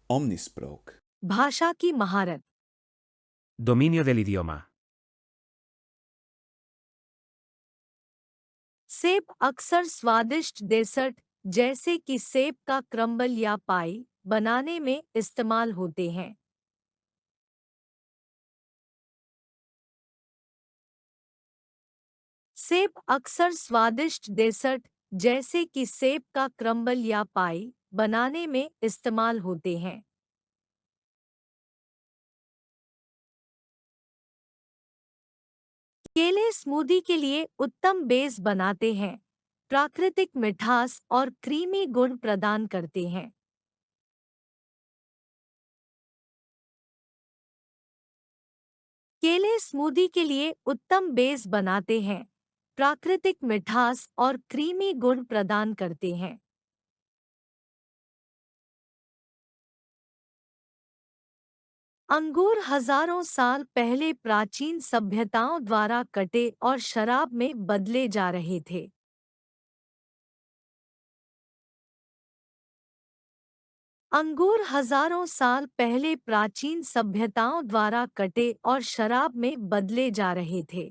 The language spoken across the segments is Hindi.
Omnisprook. भाषा की महारत। Dominio del idioma. सेब अक्सर स्वादिष्ट डेसर्ट जैसे कि सेब का क्रम्बल या पाई बनाने में इस्तेमाल होते हैं। सेब अक्सर स्वादिष्ट डेसर्ट जैसे कि सेब का क्रम्बल या पाई बनाने में इस्तेमाल होते हैं। केले स्मूदी के लिए उत्तम बेस बनाते हैं, प्राकृतिक मिठास और क्रीमी गुण प्रदान करते हैं। केले स्मूदी के लिए उत्तम बेस बनाते हैं, प्राकृतिक मिठास और क्रीमी गुण प्रदान करते हैं। अंगूर हजारों साल पहले प्राचीन सभ्यताओं द्वारा कटे और शराब में बदले जा रहे थे। अंगूर हजारों साल पहले प्राचीन सभ्यताओं द्वारा कटे और शराब में बदले जा रहे थे।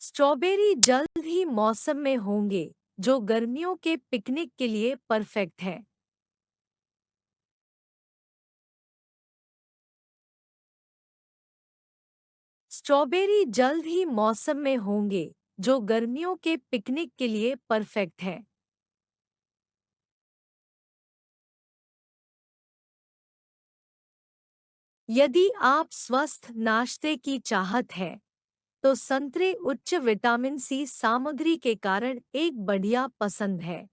स्ट्रॉबेरी जल्द ही मौसम में होंगे, जो गर्मियों के पिकनिक के लिए परफेक्ट है। स्ट्रॉबेरी जल्द ही मौसम में होंगे, जो गर्मियों के पिकनिक के लिए परफेक्ट है। यदि आप स्वस्थ नाश्ते की चाहत है, तो संतरे उच्च विटामिन सी सामग्री के कारण एक बढ़िया पसंद है।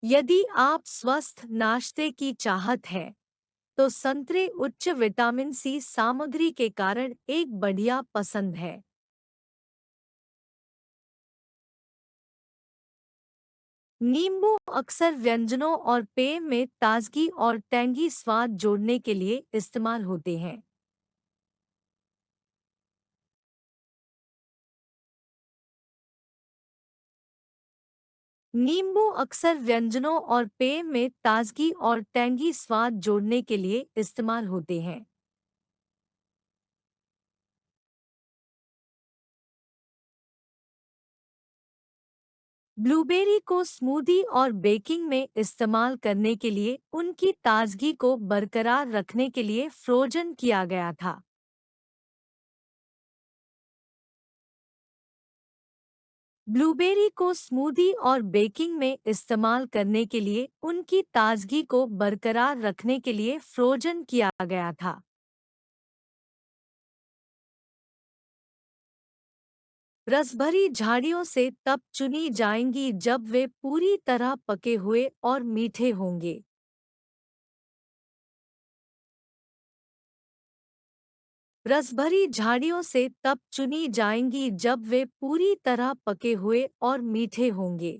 यदि आप स्वस्थ नाश्ते की चाहत है, तो संतरे उच्च विटामिन सी सामग्री के कारण एक बढ़िया पसंद है। नींबू अक्सर व्यंजनों और पेय में ताजगी और टैंगी स्वाद जोड़ने के लिए इस्तेमाल होते हैं। नींबू अक्सर व्यंजनों और पेय में ताजगी और टैंगी स्वाद जोड़ने के लिए इस्तेमाल होते हैं। ब्लूबेरी को स्मूदी और बेकिंग में इस्तेमाल करने के लिए उनकी ताजगी को बरकरार रखने के लिए फ्रोजन किया गया था। ब्लूबेरी को स्मूदी और बेकिंग में इस्तेमाल करने के लिए उनकी ताजगी को बरकरार रखने के लिए फ्रोजन किया गया था। रसभरी झाड़ियों से तब चुनी जाएंगी जब वे पूरी तरह पके हुए और मीठे होंगे। रसभरी झाड़ियों से तब चुनी जाएंगी जब वे पूरी तरह पके हुए और मीठे होंगे।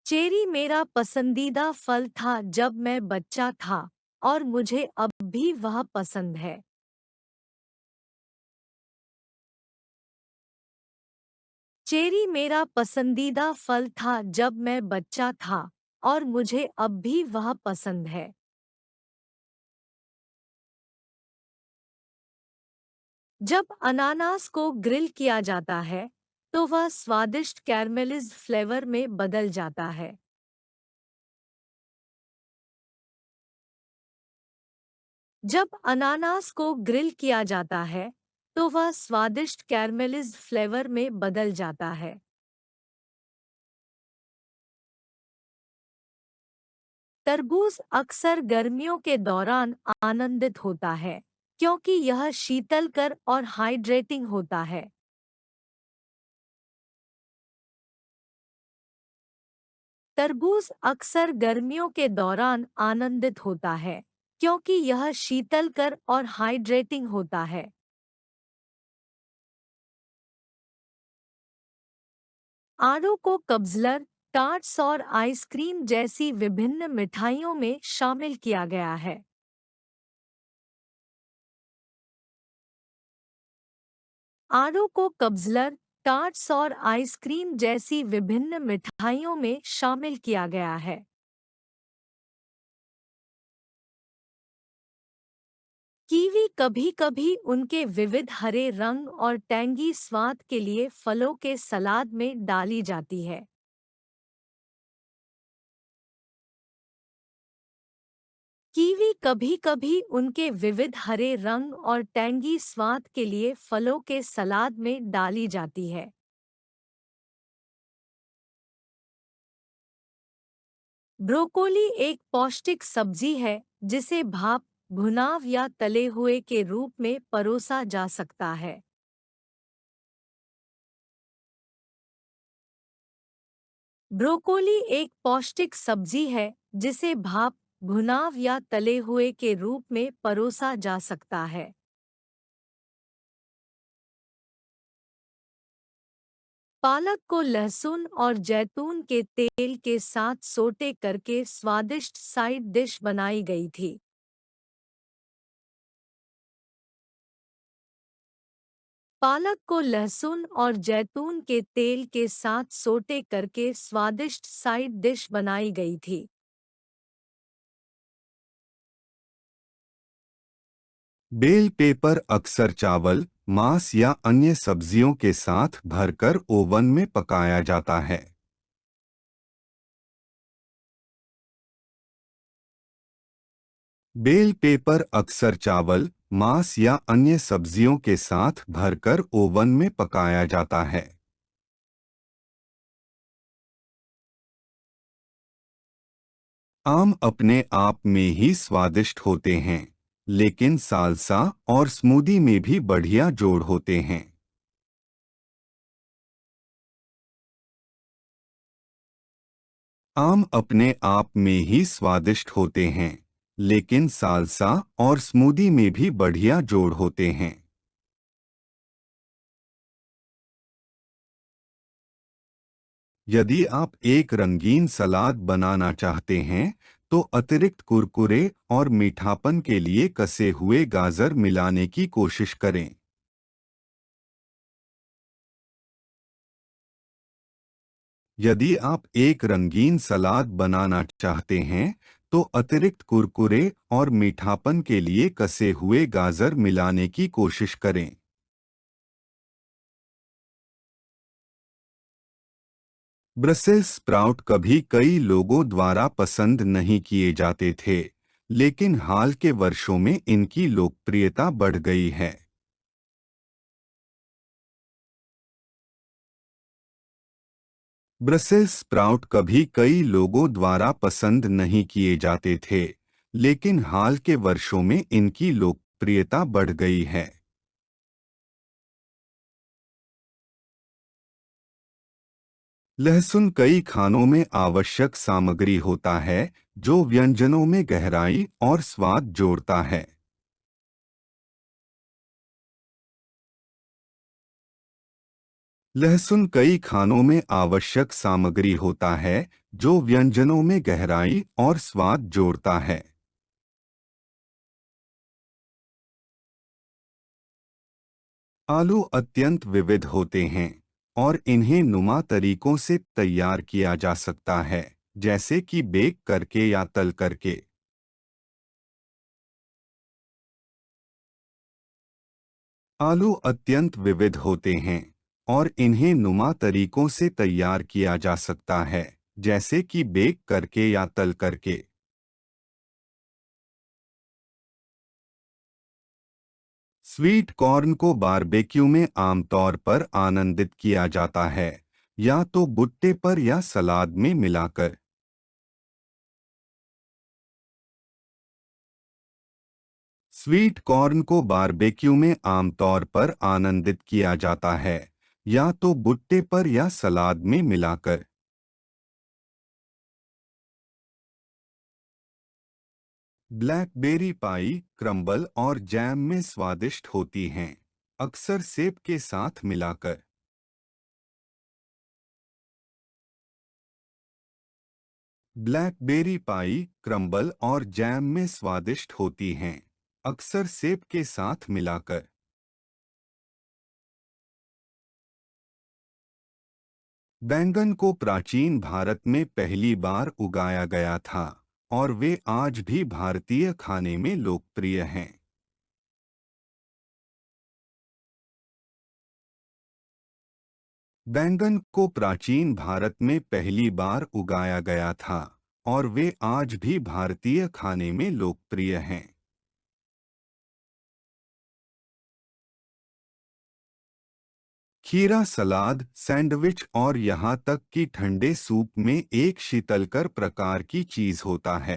चेरी मेरा पसंदीदा फल था जब मैं बच्चा था, और मुझे अब भी वह पसंद है। चेरी मेरा पसंदीदा फल था जब मैं बच्चा था, और मुझे अब भी वह पसंद है। जब अनानास को ग्रिल किया जाता है, तो वह स्वादिष्ट कैरमेलिज्ड फ्लेवर में बदल जाता है। जब अनानास को ग्रिल किया जाता है, तो वह स्वादिष्ट कैरमेलिज्ड फ्लेवर में बदल जाता है। तरबूज अक्सर गर्मियों के दौरान आनंदित होता है, क्योंकि यह शीतलकर और हाइड्रेटिंग होता है। तरबूज अक्सर गर्मियों के दौरान आनंदित होता है, क्योंकि यह शीतलकर और हाइड्रेटिंग होता है। आड़ू को कब्ज़लर, टार्ट्स और आइसक्रीम जैसी विभिन्न मिठाइयों में शामिल किया गया है। आड़ू को कब्ज़लर, टार्ट्स और आइसक्रीम जैसी विभिन्न मिठाइयों में शामिल किया गया है। कीवी कभी-कभी उनके विविध हरे रंग और टैंगी स्वाद के लिए फलों के सलाद में डाली जाती है। कीवी कभी-कभी उनके विविध हरे रंग और टैंगी स्वाद के लिए फलों के सलाद में डाली जाती है। ब्रोकोली एक पौष्टिक सब्जी है जिसे भाप, भुनाव या तले हुए के रूप में परोसा जा सकता है। ब्रोकोली एक पौष्टिक सब्जी है जिसे भाप, भुनाव या तले हुए के रूप में परोसा जा सकता है। पालक को लहसुन और जैतून के तेल के साथ सोटे करके स्वादिष्ट साइड डिश बनाई गई थी। पालक को लहसुन और जैतून के तेल के साथ सोटे करके स्वादिष्ट साइड डिश बनाई गई थी। बेल पेपर अक्सर चावल, मांस या अन्य सब्जियों के साथ भरकर ओवन में पकाया जाता है। बेल पेपर अक्सर चावल, मांस या अन्य सब्जियों के साथ भरकर ओवन में पकाया जाता है। आम अपने आप में ही स्वादिष्ट होते हैं, लेकिन सालसा और स्मूदी में भी बढ़िया जोड़ होते हैं। आम अपने आप में ही स्वादिष्ट होते हैं, लेकिन सालसा और स्मूदी में भी बढ़िया जोड़ होते हैं। यदि आप एक रंगीन सलाद बनाना चाहते हैं, तो अतिरिक्त कुरकुरे और मीठापन के लिए कसे हुए गाजर मिलाने की कोशिश करें। यदि आप एक रंगीन सलाद बनाना चाहते हैं, तो अतिरिक्त कुरकुरे और मीठापन के लिए कसे हुए गाजर मिलाने की कोशिश करें। ब्रसेल्स स्प्राउट कभी कई लोगों द्वारा पसंद नहीं किए जाते थे, लेकिन हाल के वर्षों में इनकी लोकप्रियता बढ़ गई है। ब्रसेल्स स्प्राउट कभी कई लोगों द्वारा पसंद नहीं किए जाते थे, लेकिन हाल के वर्षों में इनकी लोकप्रियता बढ़ गई है। लहसुन कई खानों में आवश्यक सामग्री होता है जो व्यंजनों में गहराई और स्वाद जोड़ता है। लहसुन कई खानों में आवश्यक सामग्री होता है जो व्यंजनों में गहराई और स्वाद जोड़ता है। आलू अत्यंत विविध होते हैं और इन्हें नुमा तरीकों से तैयार किया जा सकता है, जैसे कि बेक करके या तल करके। आलू अत्यंत विविध होते हैं और इन्हें नुमा तरीकों से तैयार किया जा सकता है, जैसे कि बेक करके या तल करके। स्वीट कॉर्न को बारबेक्यू में आमतौर पर आनंदित किया जाता है, या तो भुट्टे पर या सलाद में मिलाकर। स्वीट कॉर्न को बारबेक्यू में आमतौर पर आनंदित किया जाता है, या तो भुट्टे पर या सलाद में मिलाकर। ब्लैकबेरी पाई क्रम्बल और जैम में स्वादिष्ट होती हैं, अक्सर सेब के साथ मिलाकर। ब्लैकबेरी पाई क्रम्बल और जैम में स्वादिष्ट होती हैं, अक्सर सेब के साथ मिलाकर। बैंगन को प्राचीन भारत में पहली बार उगाया गया था और वे आज भी भारतीय खाने में लोकप्रिय हैं। बैंगन को प्राचीन भारत में पहली बार उगाया गया था और वे आज भी भारतीय खाने में लोकप्रिय हैं। खीरा सलाद, सैंडविच और यहाँ तक कि ठंडे सूप में एक शीतलकर प्रकार की चीज होता है।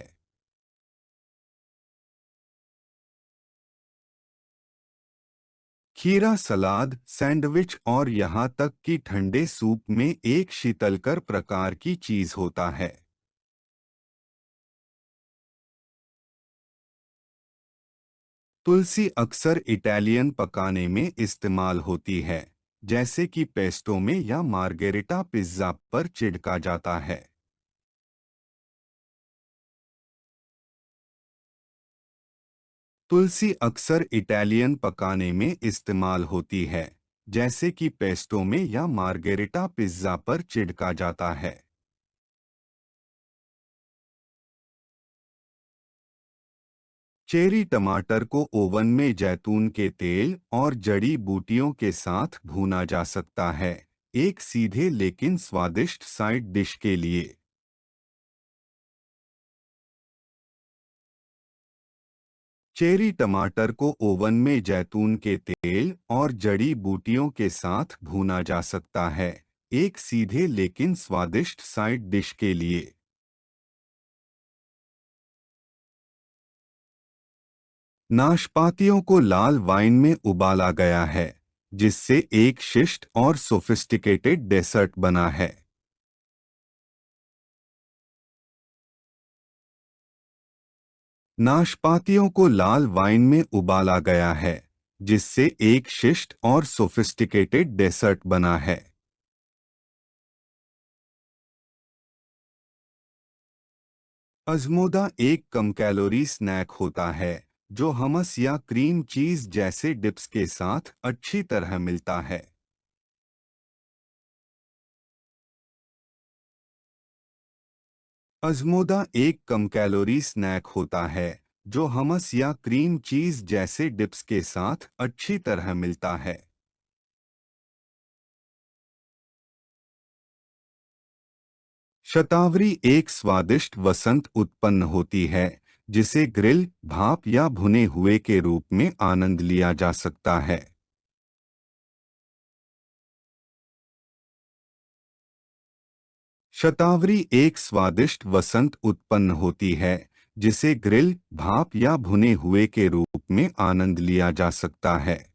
खीरा सलाद, सैंडविच और यहाँ तक कि ठंडे सूप में एक शीतलकर प्रकार की चीज होता है। तुलसी अक्सर इटालियन पकाने में इस्तेमाल होती है, जैसे कि पेस्टो में या मार्गेरिटा पिज्जा पर छिड़का जाता है। तुलसी अक्सर इटालियन पकाने में इस्तेमाल होती है, जैसे कि पेस्टो में या मार्गेरिटा पिज्जा पर छिड़का जाता है। चेरी टमाटर को ओवन में जैतून के तेल और जड़ी बूटियों के साथ भूना जा सकता है, एक सीधे लेकिन स्वादिष्ट साइड डिश के लिए। चेरी टमाटर को ओवन में जैतून के तेल और जड़ी बूटियों के साथ भूना जा सकता है, एक सीधे लेकिन स्वादिष्ट साइड डिश के लिए। नाशपातियों को लाल वाइन में उबाला गया है, जिससे एक शिष्ट और सोफिस्टिकेटेड डेसर्ट बना है। नाशपातियों को लाल वाइन में उबाला गया है, जिससे एक शिष्ट और सोफिस्टिकेटेड डेसर्ट बना है। अज़मोदा एक कम कैलोरी स्नैक होता है जो हमस या क्रीम चीज जैसे डिप्स के साथ अच्छी तरह मिलता है। अज़मोदा एक कम कैलोरी स्नैक होता है जो हमस या क्रीम चीज जैसे डिप्स के साथ अच्छी तरह मिलता है। शतावरी एक स्वादिष्ट वसंत उत्पन्न होती है जिसे ग्रिल, भाप या भुने हुए के रूप में आनंद लिया जा सकता है। शतावरी एक स्वादिष्ट वसंत उत्पन्न होती है जिसे ग्रिल, भाप या भुने हुए के रूप में आनंद लिया जा सकता है।